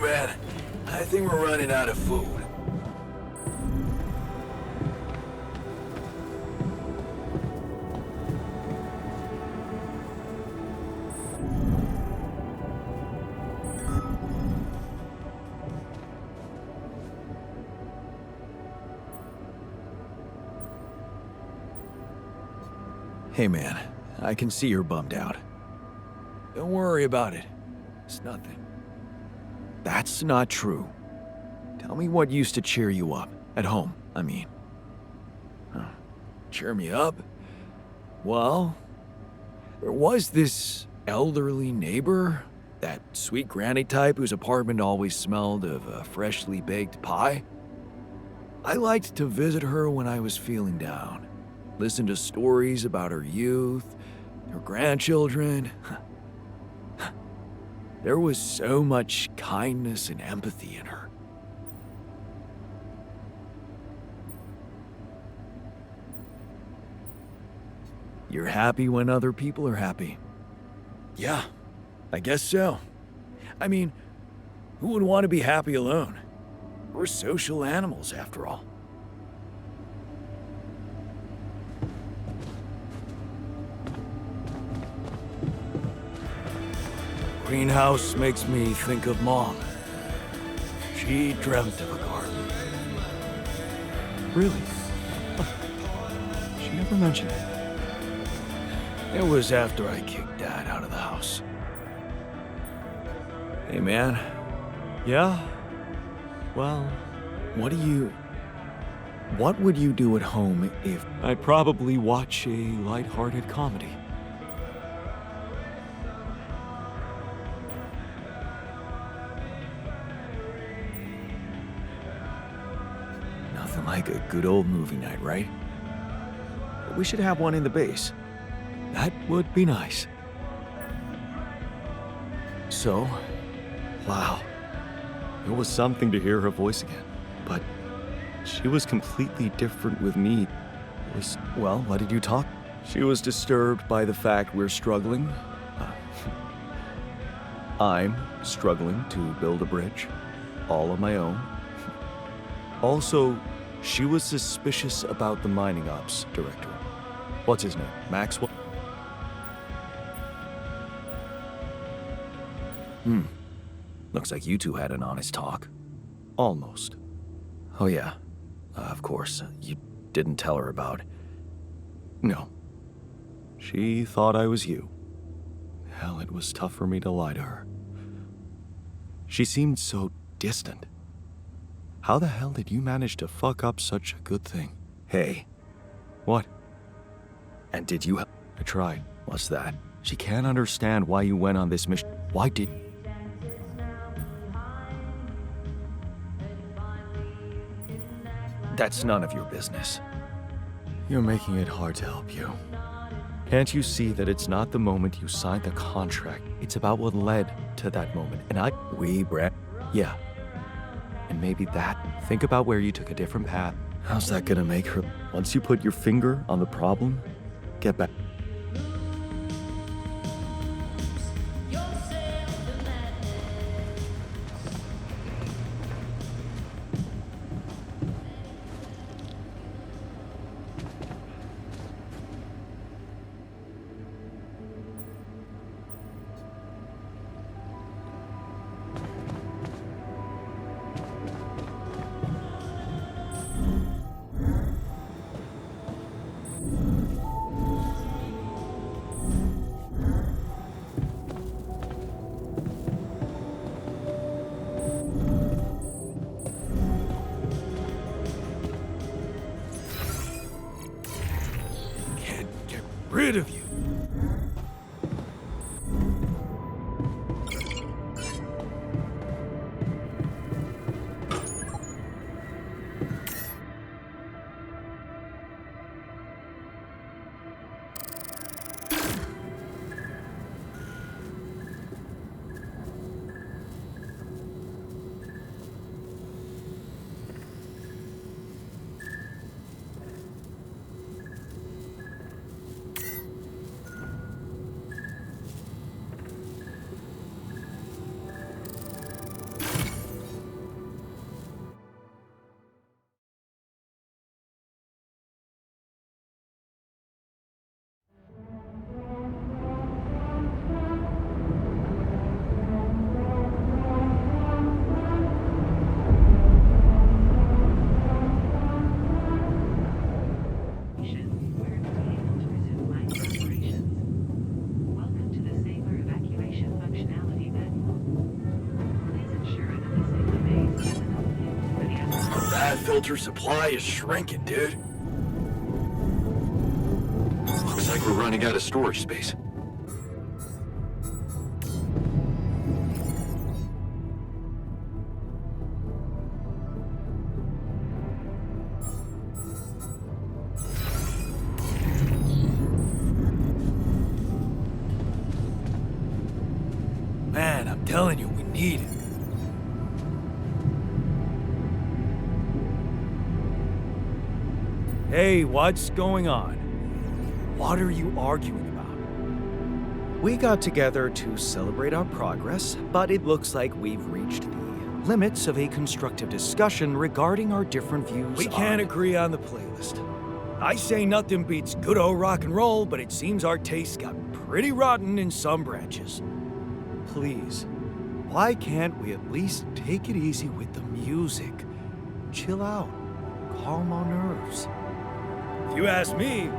man. I think we're running out of food. Hey man, I can see you're bummed out. Don't worry about it. It's nothing. That's not true. Tell me what used to cheer you up. At home, I mean. Cheer me up? Well, there was this elderly neighbor, that sweet granny type whose apartment always smelled of a freshly baked pie. I liked to visit her when I was feeling down. Listen to stories about her youth, her grandchildren. There was so much kindness and empathy in her. You're happy when other people are happy. Yeah, I guess so. I mean, who would want to be happy alone? We're social animals, after all. Greenhouse makes me think of Mom. She dreamt of a garden. Really? She never mentioned it. It was after I kicked Dad out of the house. Hey man, Yeah? Well, what would you do at home if... I'd probably watch a lighthearted comedy. Nothing like a good old movie night, right? We should have one in the base. That would be nice. So, wow. It was something to hear her voice again. But she was completely different with me. It was, well, what did you talk? She was disturbed by the fact we're struggling. I'm struggling to build a bridge, all on my own. Also, she was suspicious about the mining ops director. What's his name? Maxwell? Looks like you two had an honest talk. Almost. Oh yeah. Of course. You didn't tell her about... No. She thought I was you. Hell, it was tough for me to lie to her. She seemed so distant. How the hell did you manage to fuck up such a good thing? Hey. What? And did you help? I tried. What's that? She can't understand why you went on this mission. Why did... That's none of your business. You're making it hard to help you. Can't you see that it's not the moment you signed the contract? It's about what led to that moment. And Brett? Yeah. And maybe that. Think about where you took a different path. How's that gonna make her? Once you put your finger on the problem, get back. Rid of you. bath filter supply is shrinking, dude. Looks like we're running out of storage space. Man, I'm telling you, we need it. Hey, what's going on? What are you arguing about? We got together to celebrate our progress, but it looks like we've reached the limits of a constructive discussion regarding our different views. We can't agree on the playlist. I say nothing beats good old rock and roll, but it seems our tastes got pretty rotten in some branches. Please, why can't we at least take it easy with the music? Chill out, calm our nerves. If you ask me,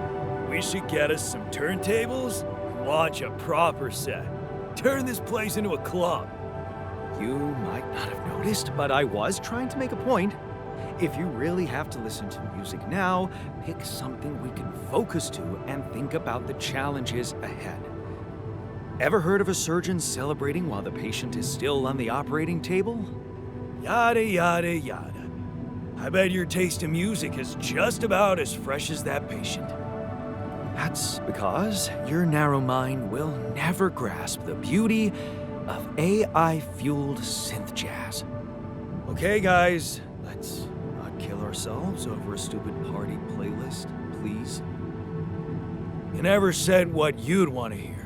we should get us some turntables and launch a proper set. Turn this place into a club. You might not have noticed, but I was trying to make a point. If you really have to listen to music now, pick something we can focus to and think about the challenges ahead. Ever heard of a surgeon celebrating while the patient is still on the operating table? Yada, yada, yada. I bet your taste in music is just about as fresh as that patient. That's because your narrow mind will never grasp the beauty of AI-fueled synth jazz. Okay, guys, let's not kill ourselves over a stupid party playlist, please. You never said what you'd want to hear.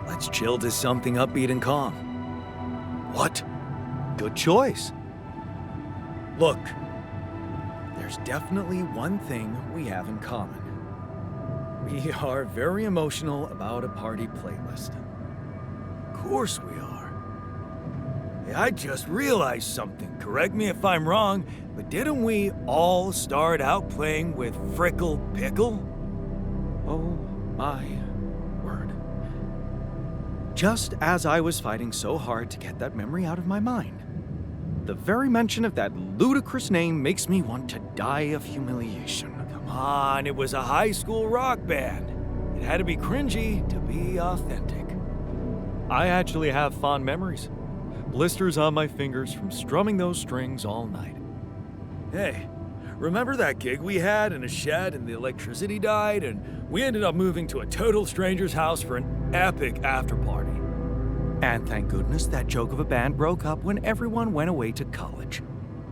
Let's chill to something upbeat and calm. What? Good choice. Look, there's definitely one thing we have in common. We are very emotional about a party playlist. Of course we are. Hey, I just realized something. Correct me if I'm wrong, but didn't we all start out playing with Frickle Pickle? Oh my word. Just as I was fighting so hard to get that memory out of my mind. The very mention of that ludicrous name makes me want to die of humiliation. Come on, it was a high school rock band. It had to be cringy to be authentic. I actually have fond memories. Blisters on my fingers from strumming those strings all night. Hey, remember that gig we had in a shed and the electricity died and we ended up moving to a total stranger's house for an epic after party? And thank goodness that joke of a band broke up when everyone went away to college.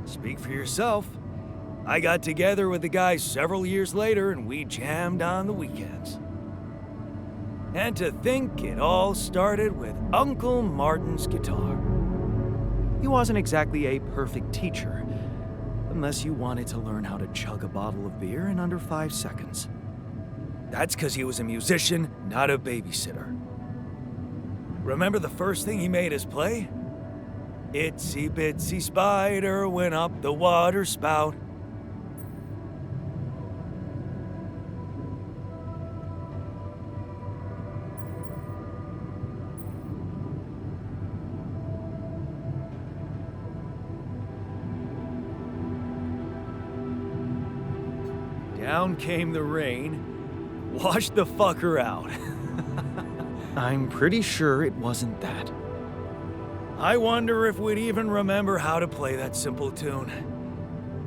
Speak for yourself. I got together with the guys several years later and we jammed on the weekends. And to think it all started with Uncle Martin's guitar. He wasn't exactly a perfect teacher, unless you wanted to learn how to chug a bottle of beer in under 5 seconds. That's because he was a musician, not a babysitter. Remember the first thing he made us play? Itsy bitsy spider went up the water spout. Down came the rain, washed the fucker out. I'm pretty sure it wasn't that. I wonder if we'd even remember how to play that simple tune.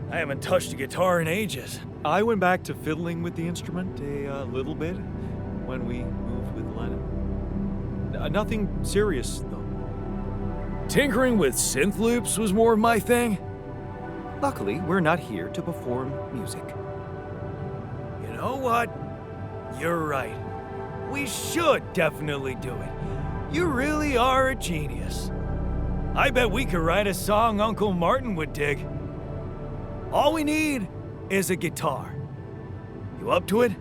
I haven't touched a guitar in ages. I went back to fiddling with the instrument a little bit when we moved with Lennon. Nothing serious, though. Tinkering with synth loops was more my thing. Luckily, we're not here to perform music. You know what? You're right. We should definitely do it. You really are a genius. I bet we could write a song Uncle Martin would dig. All we need is a guitar. You up to it?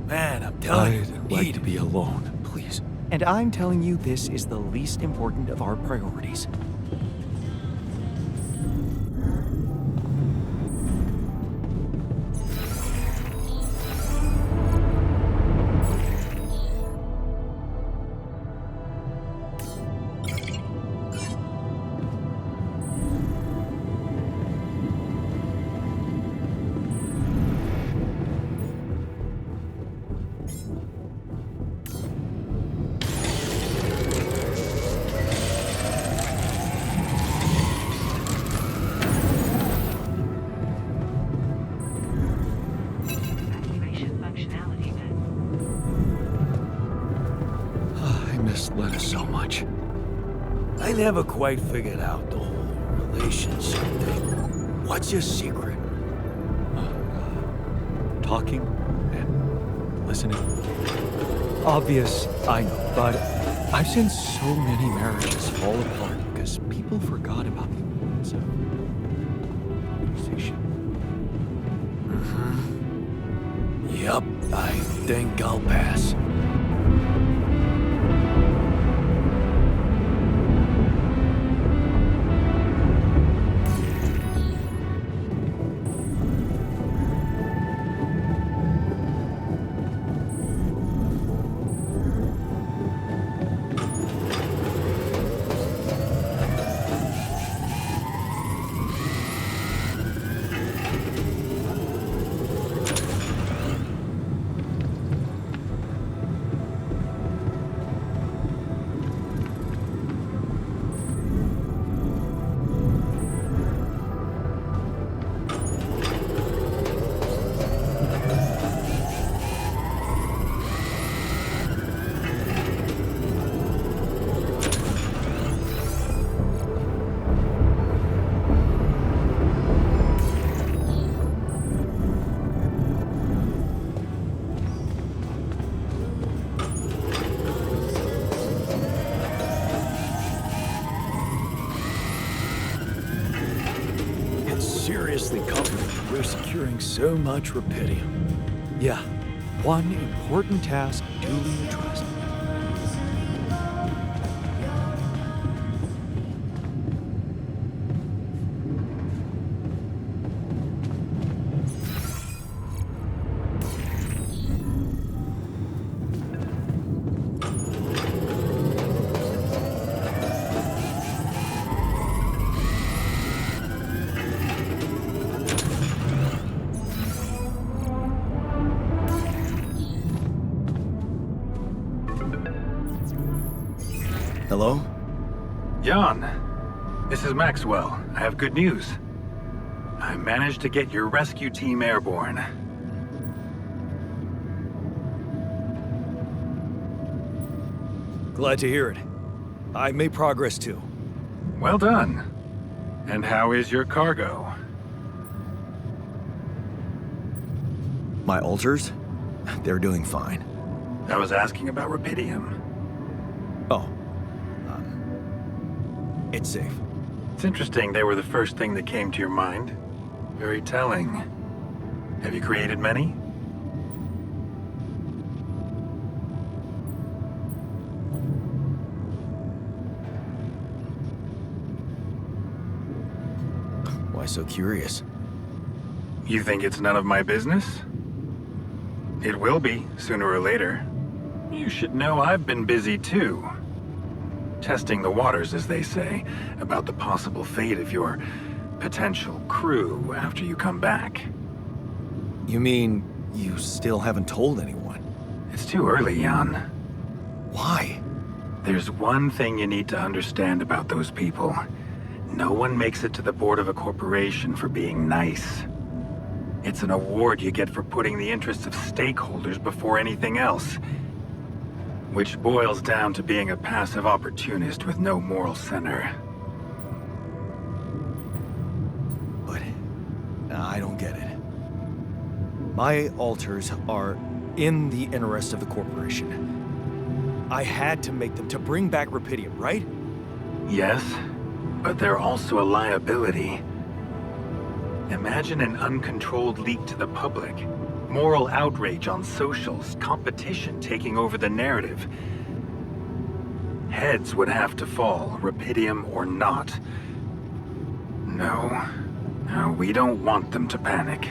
Man, I'm telling you, I'd like to be alone, please. And I'm telling you, this is the least important of our priorities. Activation functionality met. I miss Lena so much. I never quite figured out the whole relationship thing. What's your secret? Talking and listening. Obvious, I know, but I've seen so many marriages fall apart because people forgot about the importance of conversation. Yup, I think I'll pass. Seriously comforting we're securing so much Rapidium. Yeah, one important task duly addressed. Hello? Jan, this is Maxwell. I have good news. I managed to get your rescue team airborne. Glad to hear it. I made progress too. Well done. And how is your cargo? My alters? They're doing fine. I was asking about Rapidium. Oh. It's safe. It's interesting they were the first thing that came to your mind. Very telling. Have you created many? Why so curious? You think it's none of my business? It will be, sooner or later. You should know I've been busy too. Testing the waters, as they say, about the possible fate of your potential crew after you come back. You mean you still haven't told anyone? It's too early, Jan. Why? There's one thing you need to understand about those people. No one makes it to the board of a corporation for being nice. It's an award you get for putting the interests of stakeholders before anything else. Which boils down to being a passive opportunist with no moral center. But I don't get it. My alters are in the interest of the corporation. I had to make them to bring back Rapidium, right? Yes, but they're also a liability. Imagine an uncontrolled leak to the public. Moral outrage on socials, competition taking over the narrative. Heads would have to fall, Rapidium or not. No. No, we don't want them to panic.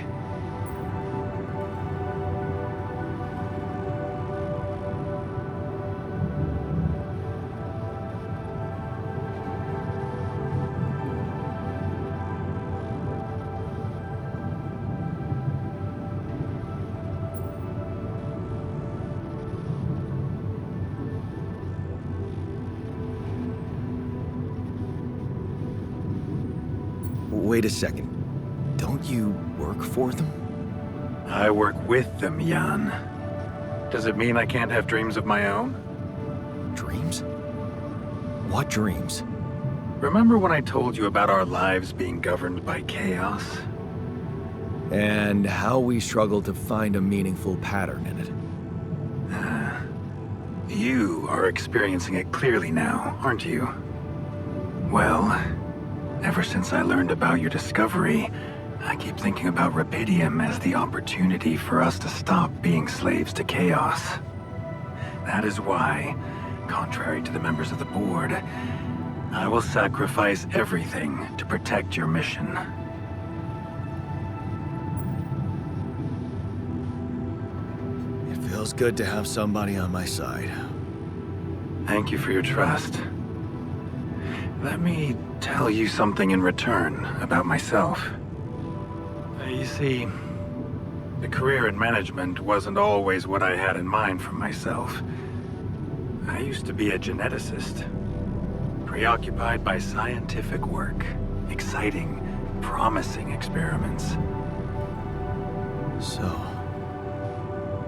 Wait a second. Don't you work for them? I work with them, Jan. Does it mean I can't have dreams of my own? Dreams? What dreams? Remember when I told you about our lives being governed by chaos? And how we struggle to find a meaningful pattern in it. You are experiencing it clearly now, aren't you? Well, ever since I learned about your discovery, I keep thinking about Rapidium as the opportunity for us to stop being slaves to chaos. That is why, contrary to the members of the board, I will sacrifice everything to protect your mission. It feels good to have somebody on my side. Thank you for your trust. Let me tell you something in return about myself. You see, a career in management wasn't always what I had in mind for myself. I used to be a geneticist, preoccupied by scientific work, exciting, promising experiments. So,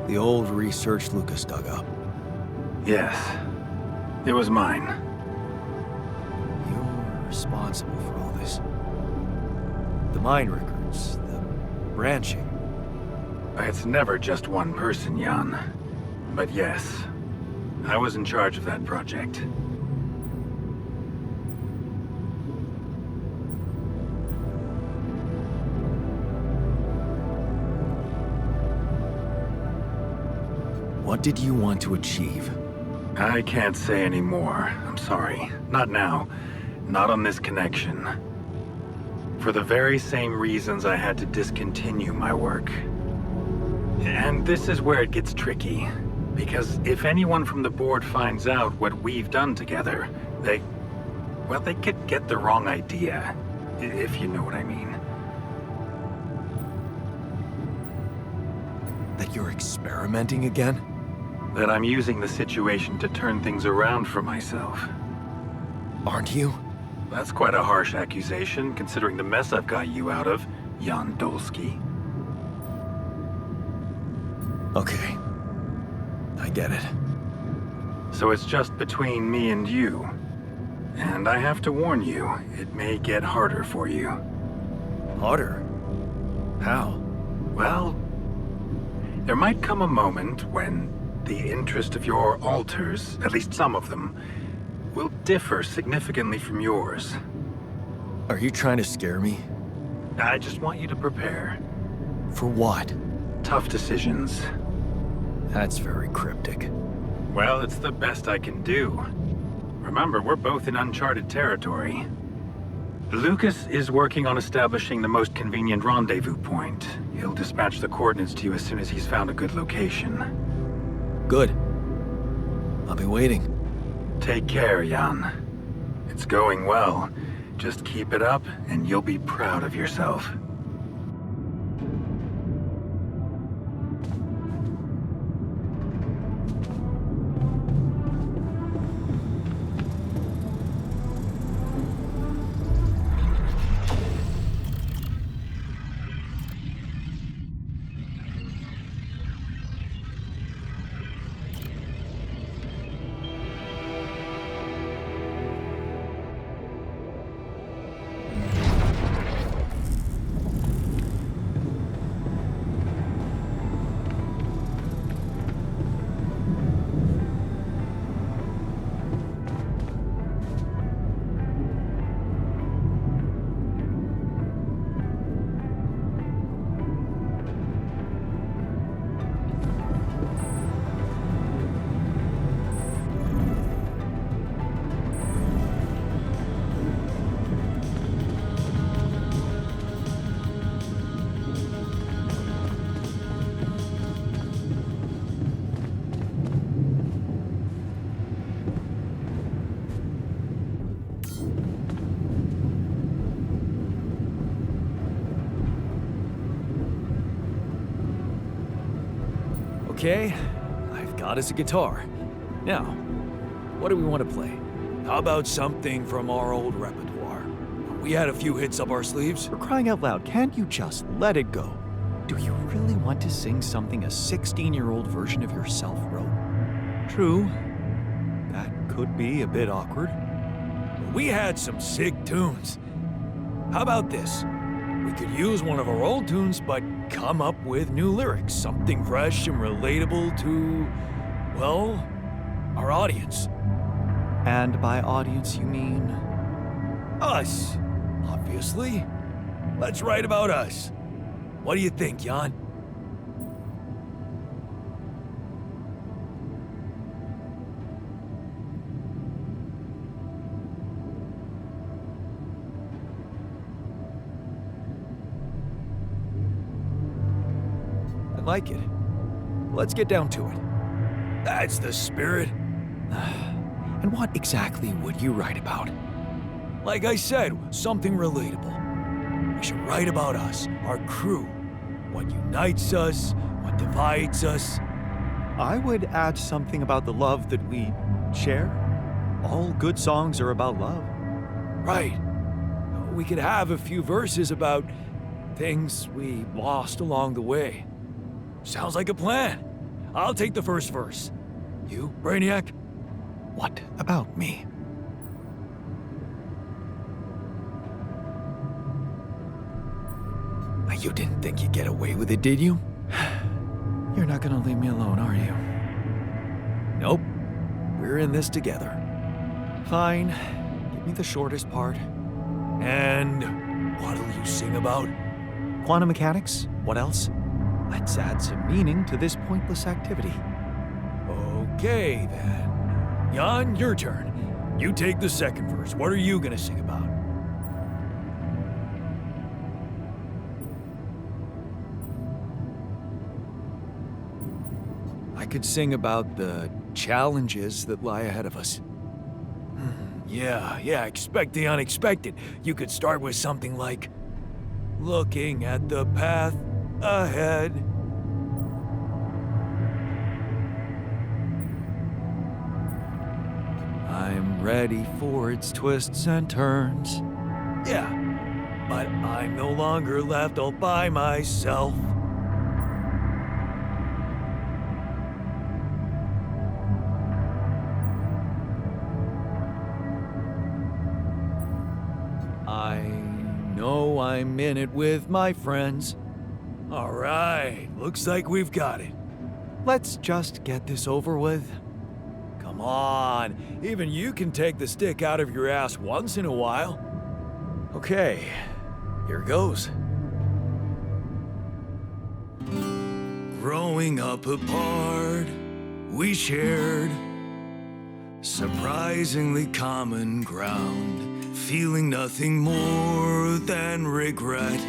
the old research Lucas dug up. Yes, it was mine. You're responsible for all this. The mine records, the branching. It's never just one person, Jan. But yes, I was in charge of that project. What did you want to achieve? I can't say any more. I'm sorry. Not now. Not on this connection. For the very same reasons I had to discontinue my work. And this is where it gets tricky. Because if anyone from the board finds out what we've done together, they could get the wrong idea. If you know what I mean. That you're experimenting again? That I'm using the situation to turn things around for myself. Aren't you? That's quite a harsh accusation, considering the mess I've got you out of, Jan Dolsky. Okay. I get it. So it's just between me and you. And I have to warn you, it may get harder for you. Harder? How? Well, there might come a moment when the interest of your alters, at least some of them, will differ significantly from yours. Are you trying to scare me? I just want you to prepare. For what? Tough decisions. That's very cryptic. Well, it's the best I can do. Remember, we're both in uncharted territory. Lucas is working on establishing the most convenient rendezvous point. He'll dispatch the coordinates to you as soon as he's found a good location. Good. I'll be waiting. Take care, Jan. It's going well. Just keep it up, and you'll be proud of yourself. Okay, I've got us a guitar. Now, what do we want to play? How about something from our old repertoire? We had a few hits up our sleeves. For crying out loud, can't you just let it go? Do you really want to sing something a 16-year-old version of yourself wrote? True, that could be a bit awkward. We had some sick tunes. How about this? We could use one of our old tunes, but come up with new lyrics, something fresh and relatable to, well, our audience. And by audience, you mean? Us, obviously. Let's write about us. What do you think, Jan? I like it. Let's get down to it. That's the spirit. And what exactly would you write about? Like I said, something relatable. We should write about us, our crew. What unites us, what divides us. I would add something about the love that we share. All good songs are about love. Right. We could have a few verses about things we lost along the way. Sounds like a plan. I'll take the first verse. You, Brainiac? What about me? You didn't think you'd get away with it, did you? You're not gonna leave me alone, are you? Nope. We're in this together. Fine. Give me the shortest part. And what'll you sing about? Quantum mechanics? What else? Let's add some meaning to this pointless activity. Okay, then. Jan, your turn. You take the second verse. What are you gonna sing about? I could sing about the challenges that lie ahead of us. Yeah, expect the unexpected. You could start with something like, looking at the path ahead. I'm ready for its twists and turns. Yeah, but I'm no longer left all by myself. I know I'm in it with my friends. All right, looks like we've got it. Let's just get this over with. Come on, even you can take the stick out of your ass once in a while. Okay, here goes. Growing up apart, we shared surprisingly common ground, feeling nothing more than regret.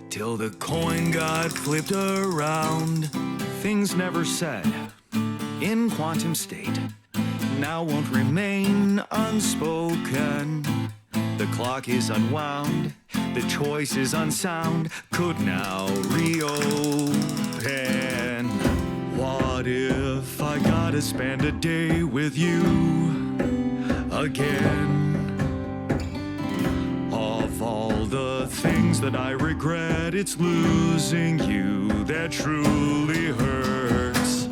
Till the coin got flipped around. Things never said in quantum state now won't remain unspoken. The clock is unwound, the choice is unsound, could now reopen. What if I gotta spend a day with you again? Of all the things that I regret, it's losing you that truly hurts.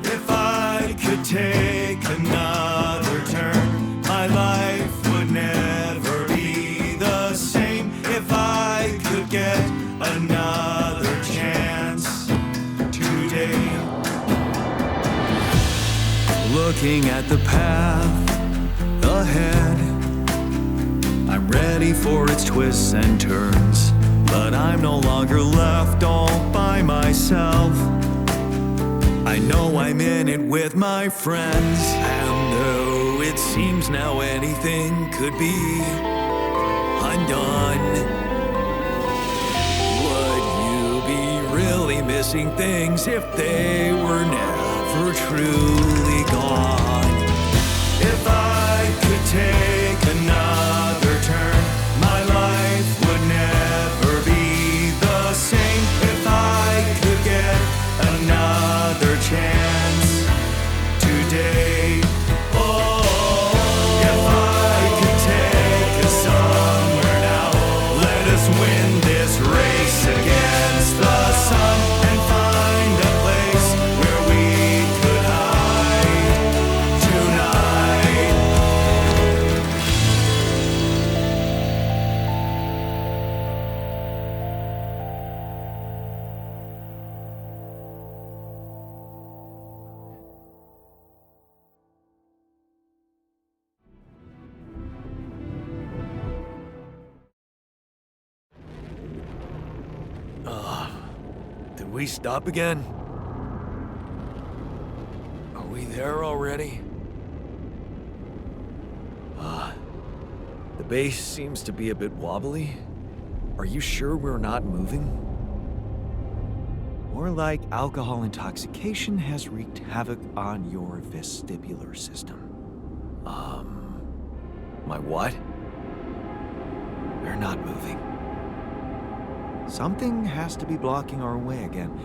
If I could take another turn, my life would never be the same. If I could get another chance today. Looking at the path ahead, I'm ready for its twists and turns, but I'm no longer left all by myself. I know I'm in it with my friends, and though it seems now anything could be undone, would you be really missing things if they were never truly gone? If I could take Did we stop again? Are we there already? The base seems to be a bit wobbly. Are you sure we're not moving? More like alcohol intoxication has wreaked havoc on your vestibular system. My what? We're not moving. Something has to be blocking our way again.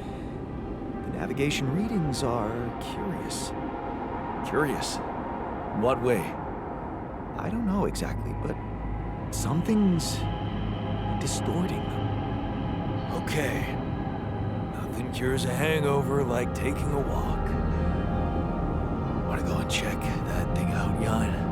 The navigation readings are curious. Curious. In what way? I don't know exactly, but something's distorting them. Okay. Nothing cures a hangover like taking a walk. Wanna go and check that thing out, Jan?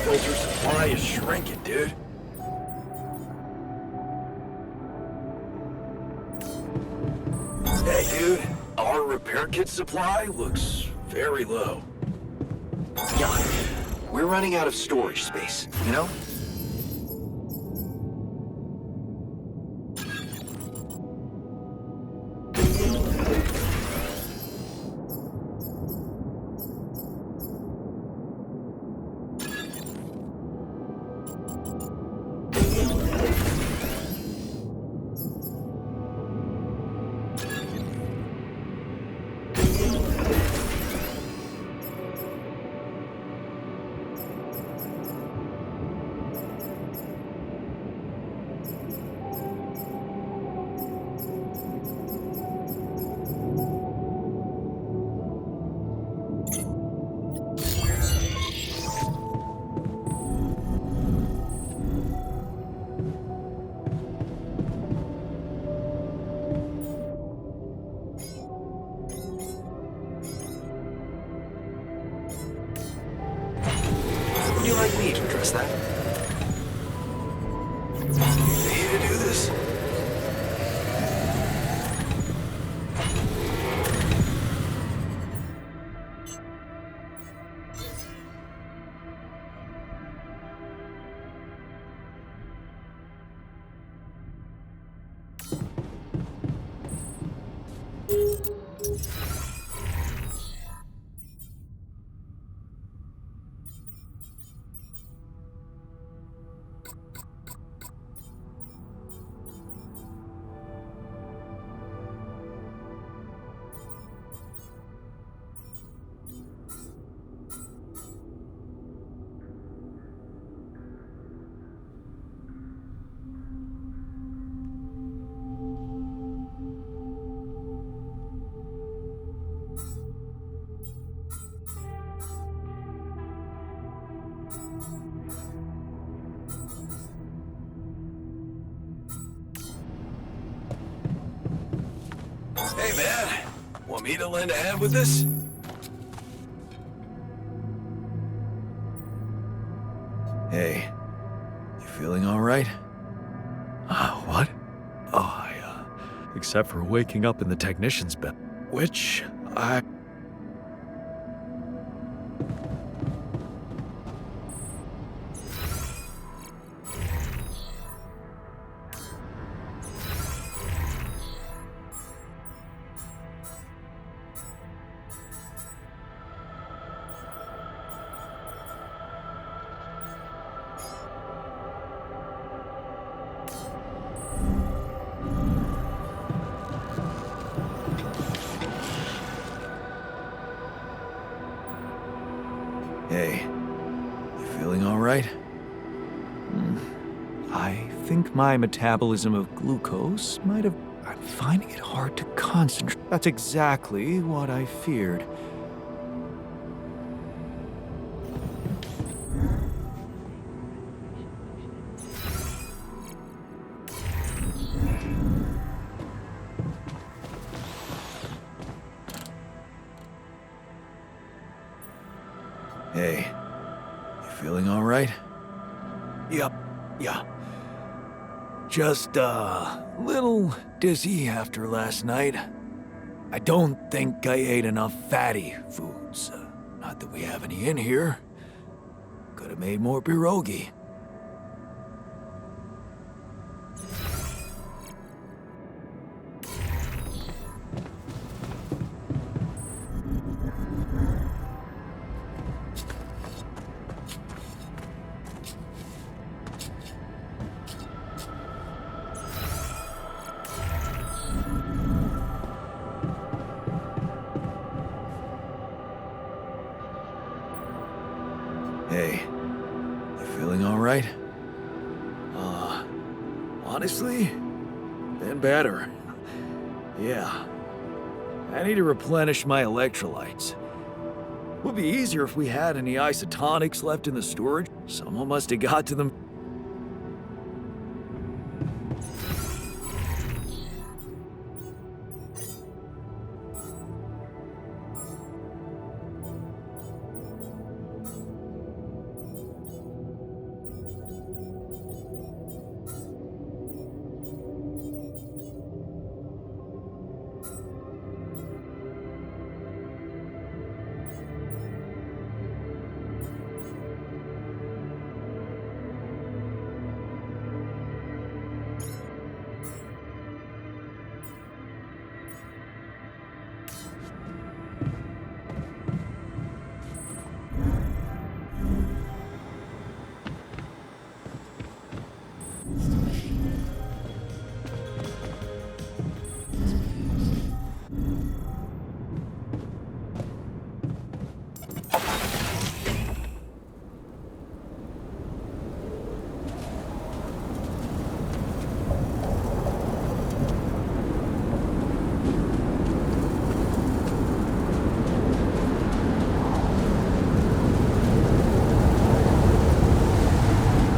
Filter supply is shrinking, dude. Hey, dude. Our repair kit supply looks very low. Jan, we're running out of storage space, you know? Would you like me to address that? Need to do this. Hey, man. Want me to lend a hand with this? Hey, you feeling all right? What? Except for waking up in the technician's bed. Which, Hey, you feeling all right? I think my metabolism of glucose might have... I'm finding it hard to concentrate. That's exactly what I feared. Hey, you feeling all right? Yep, yeah. Just a little dizzy after last night. I don't think I ate enough fatty foods. Not that we have any in here. Could have made more pierogi. Hey, you feeling all right? Honestly, been better. Yeah. I need to replenish my electrolytes. Would be easier if we had any isotonics left in the storage. Someone must have got to them.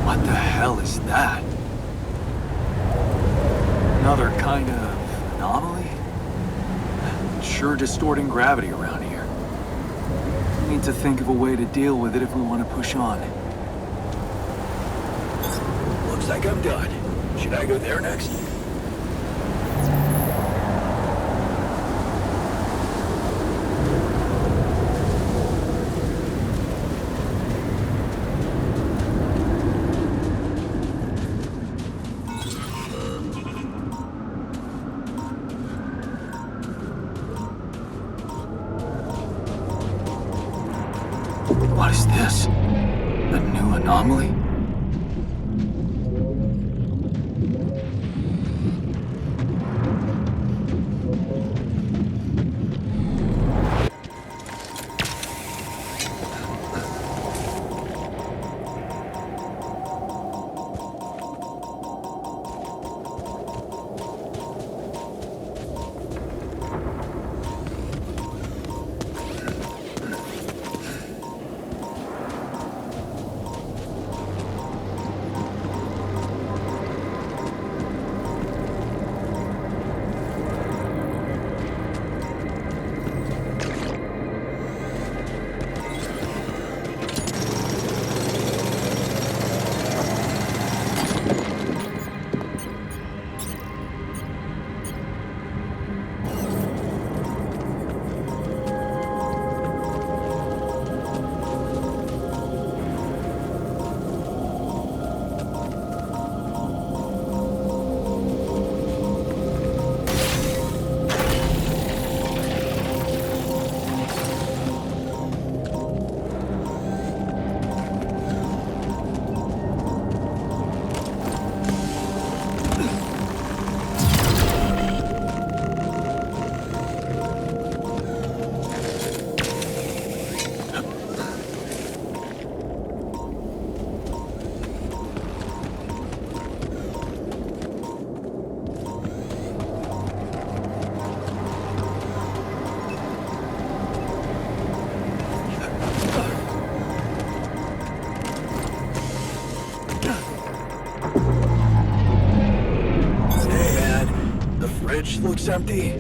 What the hell is that? Another kind of anomaly? Sure distorting gravity around here. We need to think of a way to deal with it if we want to push on. Looks like I'm done. Should I go there next? What is this? A new anomaly? Fridge looks empty.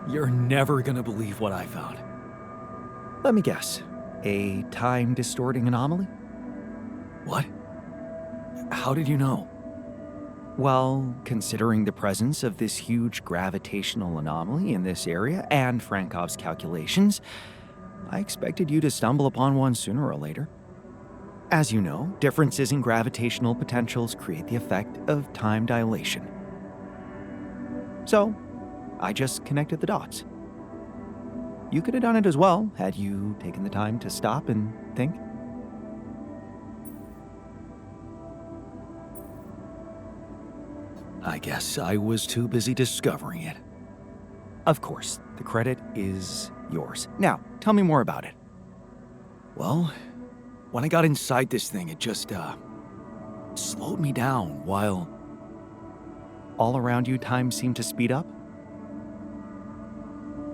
You're never gonna believe what I found. Let me guess. A time-distorting anomaly? What? How did you know? Well, considering the presence of this huge gravitational anomaly in this area and Frankov's calculations, I expected you to stumble upon one sooner or later. As you know, differences in gravitational potentials create the effect of time dilation. So, I just connected the dots. You could have done it as well, had you taken the time to stop and think. I guess I was too busy discovering it. Of course, the credit is yours. Now, tell me more about it. Well, when I got inside this thing, it just, slowed me down while... All around you, time seemed to speed up?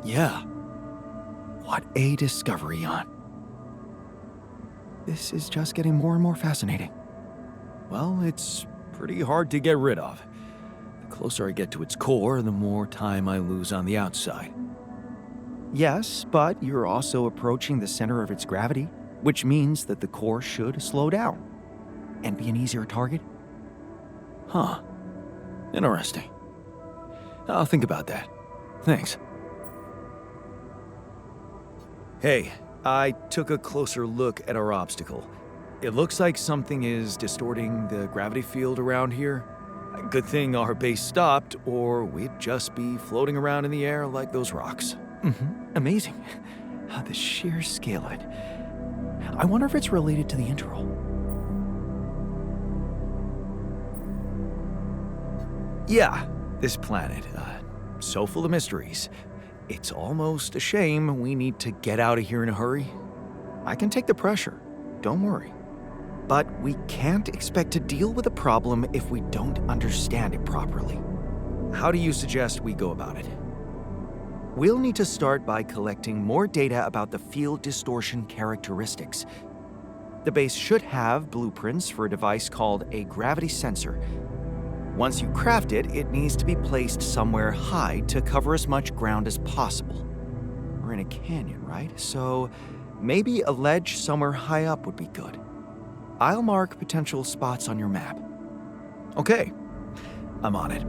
Yeah. What a discovery, Jan. This is just getting more and more fascinating. Well, it's pretty hard to get rid of. The closer I get to its core, the more time I lose on the outside. Yes, but you're also approaching the center of its gravity, which means that the core should slow down and be an easier target. Huh. Interesting. I'll think about that. Thanks. Hey, I took a closer look at our obstacle. It looks like something is distorting the gravity field around here. Good thing our base stopped, or we'd just be floating around in the air like those rocks. Amazing. The sheer scale of it. I wonder if it's related to the interval. Yeah, this planet, so full of mysteries. It's almost a shame we need to get out of here in a hurry. I can take the pressure. Don't worry. But we can't expect to deal with a problem if we don't understand it properly. How do you suggest we go about it? We'll need to start by collecting more data about the field distortion characteristics. The base should have blueprints for a device called a gravity sensor. Once you craft it, it needs to be placed somewhere high to cover as much ground as possible. We're in a canyon, right? So maybe a ledge somewhere high up would be good. I'll mark potential spots on your map. Okay, I'm on it.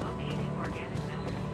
Locating organic matter.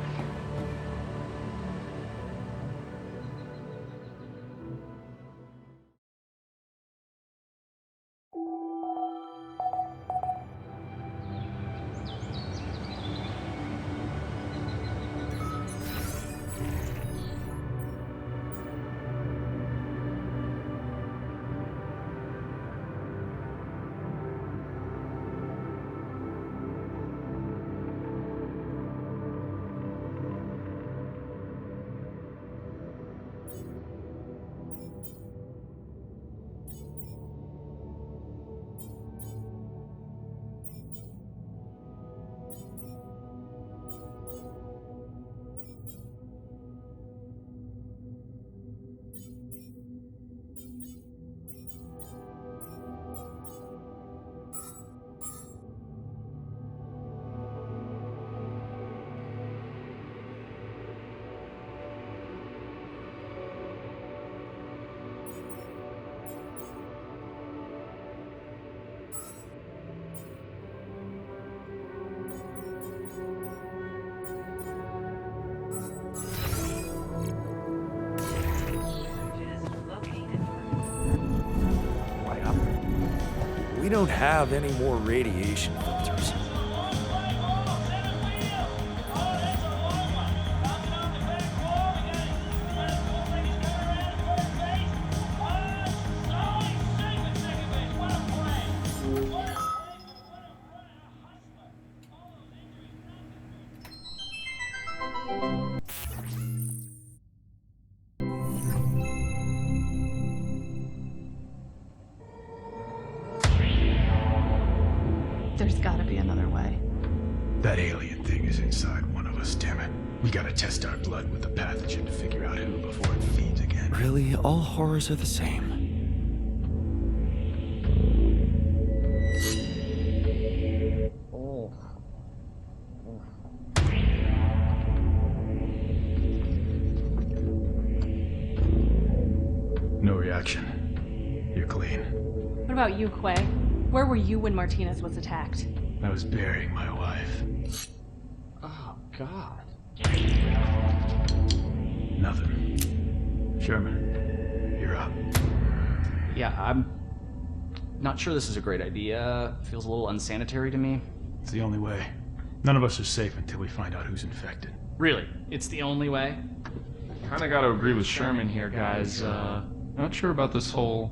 We don't have any more radiation filters. There's gotta be another way. That alien thing is inside one of us, damn it. We gotta test our blood with the pathogen to figure out who before it feeds again. Really, all horrors are the same. No reaction. You're clean. What about you, Quay? Where were you when Martinez was attacked? I was burying my wife. Oh, God. Nothing. Sherman, you're up. Yeah, I'm not sure this is a great idea. Feels a little unsanitary to me. It's the only way. None of us are safe until we find out who's infected. Really? It's the only way? Kinda gotta agree with Sherman here, guys. Not sure about this whole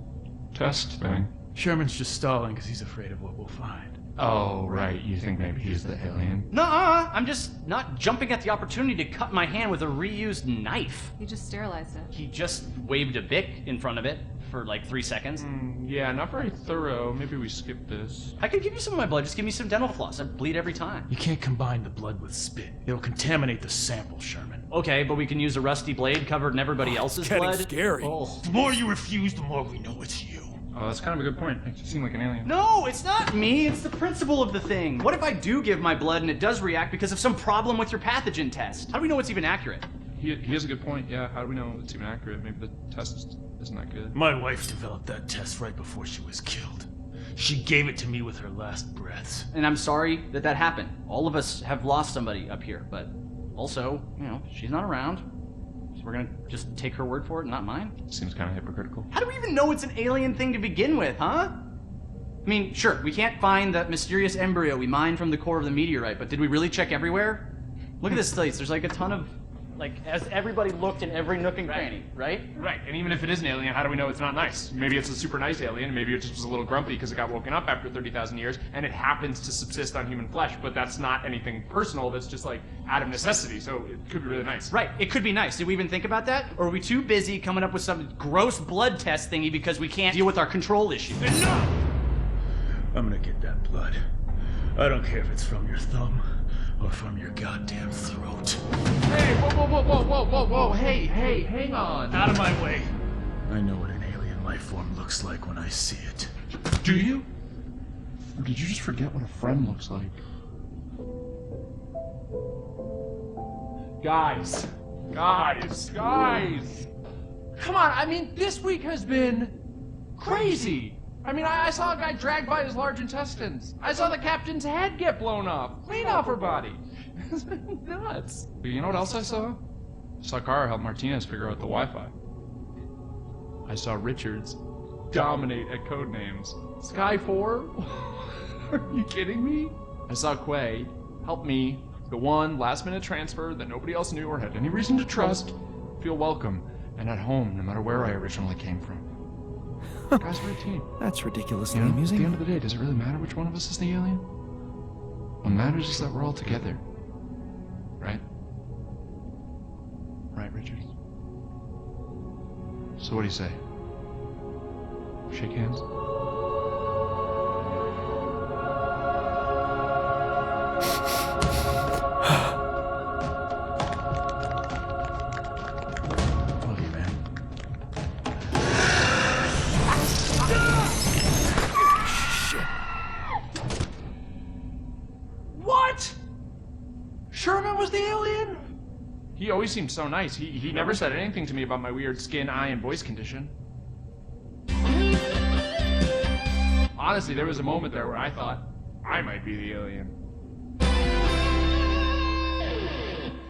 test thing. Sherman's just stalling because he's afraid of what we'll find. Oh, right. You think maybe he's the alien? Nuh-uh! I'm just not jumping at the opportunity to cut my hand with a reused knife. You just sterilized it. He just waved a bic in front of it for like 3 seconds. Yeah, not very thorough. Maybe we skip this. I could give you some of my blood, just give me some dental floss. I bleed every time. You can't combine the blood with spit. It'll contaminate the sample, Sherman. Okay, but we can use a rusty blade covered in everybody else's Getting blood. scary. Oh. The more you refuse, the more we know it's you. Oh, that's kind of a good point. Makes you seem like an alien. No, it's not me. It's the principle of the thing. What if I do give my blood and it does react because of some problem with your pathogen test? How do we know it's even accurate? He has a good point. Yeah, how do we know it's even accurate? Maybe the test isn't that good. My wife developed that test right before she was killed. She gave it to me with her last breaths. And I'm sorry that that happened. All of us have lost somebody up here, but also, you know, she's not around. So we're gonna just take her word for it, not mine? Seems kind of hypocritical. How do we even know it's an alien thing to begin with, huh? I mean, sure, we can't find that mysterious embryo we mined from the core of the meteorite, but did we really check everywhere? Look at this place. There's like a ton of, like, has everybody looked in every nook and cranny, right? Right, and even if it is an alien, how do we know it's not nice? Maybe it's a super nice alien, maybe it just was a little grumpy because it got woken up after 30,000 years, and it happens to subsist on human flesh, but that's not anything personal, that's just like out of necessity, so it could be really nice. Right, it could be nice. Did we even think about that? Or are we too busy coming up with some gross blood test thingy because we can't deal with our control issue? I'm gonna get that blood. I don't care if it's from your thumb or from your goddamn throat. Hey, whoa, hey, hang on. Out of my way. I know what an alien life form looks like when I see it. Do you? Or did you just forget what a friend looks like? Guys! Come on, I mean, this week has been crazy! I mean, I saw a guy dragged by his large intestines. I saw the captain's head get blown off, clean off her body. It's been nuts. But you know what else I saw? I saw Kara help Martinez figure out the Wi-Fi. I saw Richards dominate at Codenames. Sky 4? Are you kidding me? I saw Quay help me, the one last-minute transfer that nobody else knew or had any reason to trust, feel welcome and at home no matter where I originally came from. Guys, we're a team. That's ridiculously You know, at the amusing. end of the day, does it really matter which one of us is the alien? What matters is that we're all together. Right? Right, Richards? So what do you say? Shake hands? Love you, man. What? Sherman was the alien? He always seemed so nice. He never said anything to me about my weird skin, eye, and voice condition. Honestly, there was a moment there where I thought I might be the alien.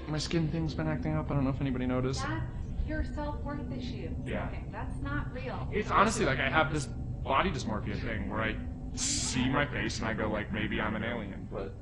My skin thing's been acting up. I don't know if anybody noticed. That's your self-worth issue. Yeah. Okay, that's not real. It's honestly like I have this body dysmorphia thing where I see my face and I go like, maybe I'm an alien, but...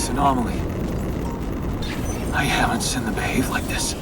this anomaly. I haven't seen them behave like this.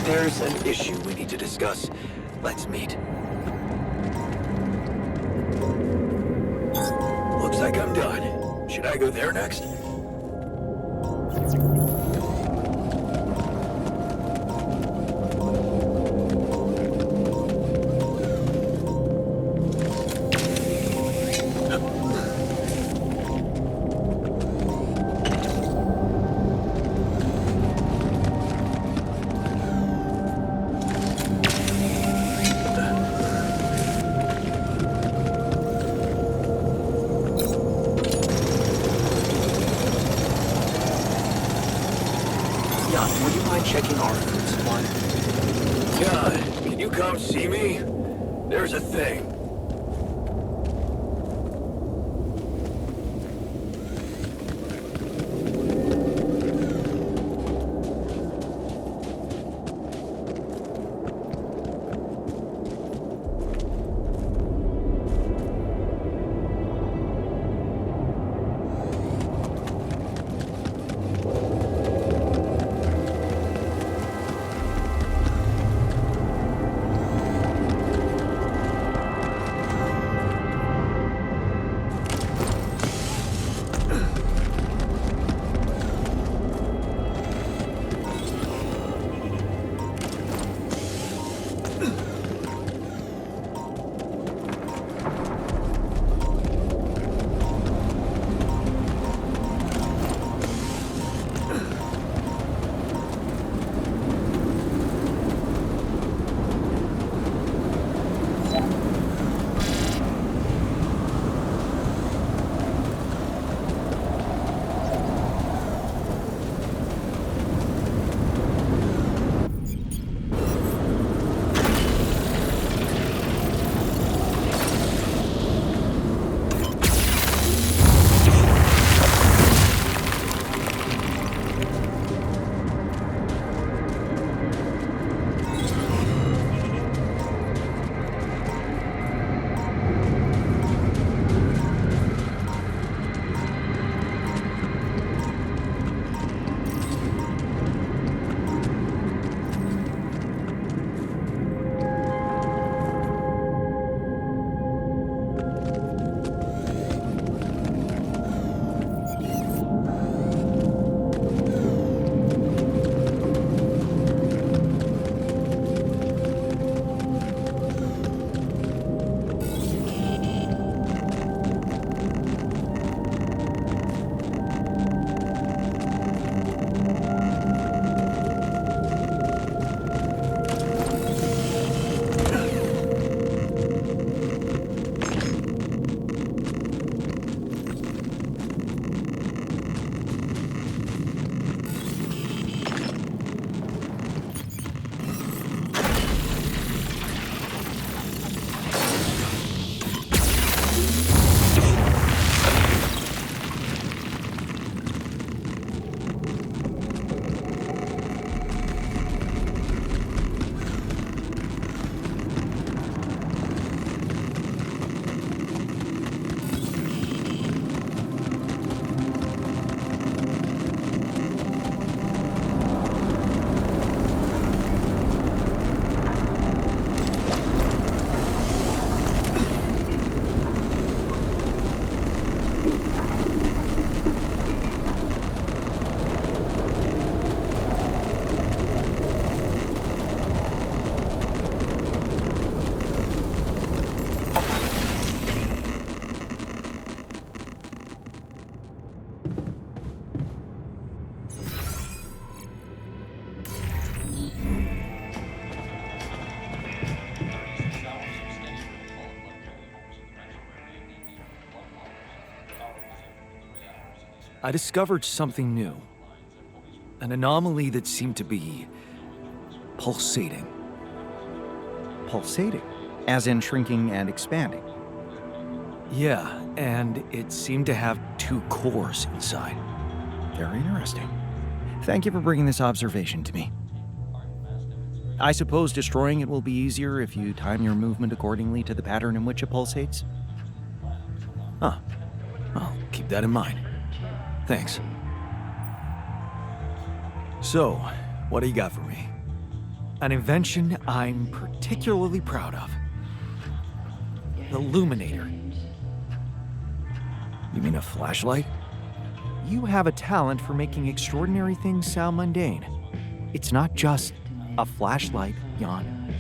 There's an issue we need to discuss. Let's meet. Looks like I'm done. Should I go there next? Would you mind checking our food supply? John, can you come see me? There's a thing. I discovered something new. An anomaly that seemed to be pulsating. Pulsating, as in shrinking and expanding. Yeah, and it seemed to have two cores inside. Very interesting. Thank you for bringing this observation to me. I suppose destroying it will be easier if you time your movement accordingly to the pattern in which it pulsates? Huh. I'll keep that in mind. Thanks. So, what do you got for me? An invention I'm particularly proud of. The Luminator. You mean a flashlight? You have a talent for making extraordinary things sound mundane. It's not just a flashlight, Jan.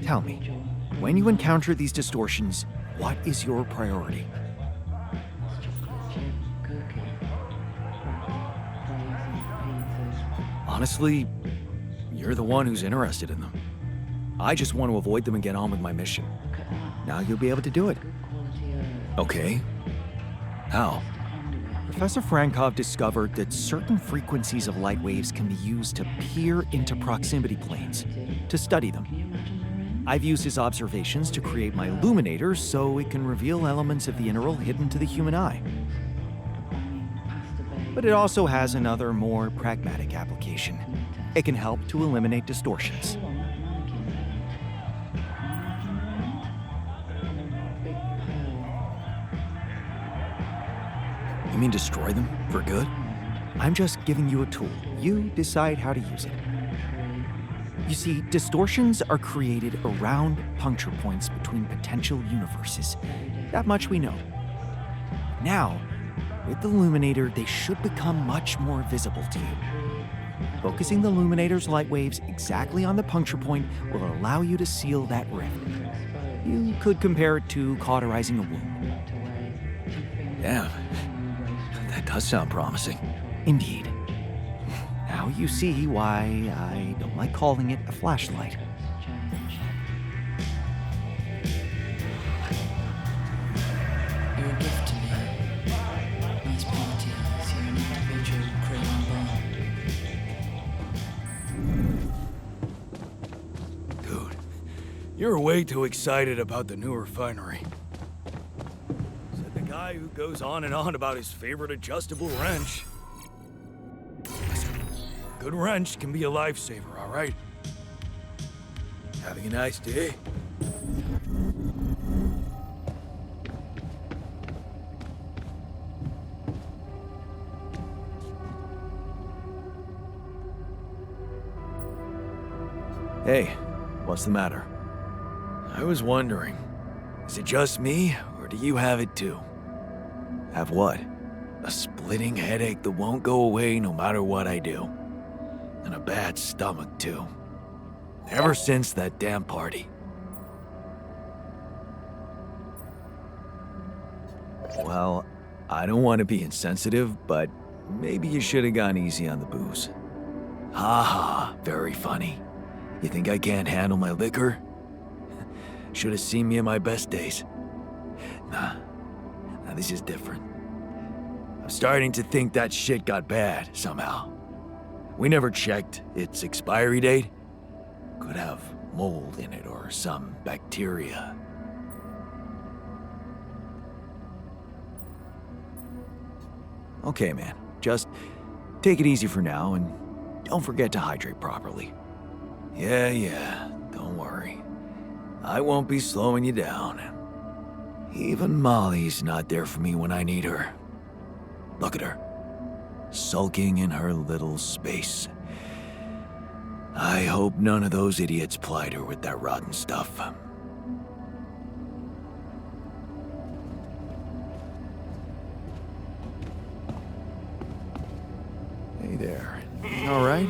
Tell me, when you encounter these distortions, what is your priority? Honestly, you're the one who's interested in them. I just want to avoid them and get on with my mission. Now you'll be able to do it. Okay. How? Professor Frankov discovered that certain frequencies of light waves can be used to peer into proximity planes, to study them. I've used his observations to create my Luminator so it can reveal elements of the interval hidden to the human eye. But it also has another, more pragmatic application. It can help to eliminate distortions. You mean destroy them for good? I'm just giving you a tool. You decide how to use it. You see, distortions are created around puncture points between potential universes. That much we know. Now, with the Luminator, they should become much more visible to you. Focusing the Luminator's light waves exactly on the puncture point will allow you to seal that rift. You could compare it to cauterizing a wound. Damn. That does sound promising. Indeed. Now you see why I don't like calling it a flashlight. You're a gift to me. Nice party. See an individual craving bomb. Dude, you're way too excited about the new refinery. Said the guy who goes on and on about his favorite adjustable wrench. Listen, a good wrench can be a lifesaver, all right? Having a nice day? Hey, what's the matter? I was wondering, is it just me, or do you have it too? Have what? A splitting headache that won't go away no matter what I do. And a bad stomach too. Ever since that damn party. Well, I don't want to be insensitive, but maybe you should have gone easy on the booze. Ha ha, very funny. You think I can't handle my liquor? Should have seen me in my best days. Nah, this is different. I'm starting to think that shit got bad, somehow. We never checked its expiry date. Could have mold in it or some bacteria. Okay, man. Just take it easy for now and don't forget to hydrate properly. Yeah, don't worry. I won't be slowing you down. Even Molly's not there for me when I need her. Look at her, sulking in her little space. I hope none of those idiots plied her with that rotten stuff. Hey there. All right?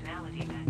functionality then.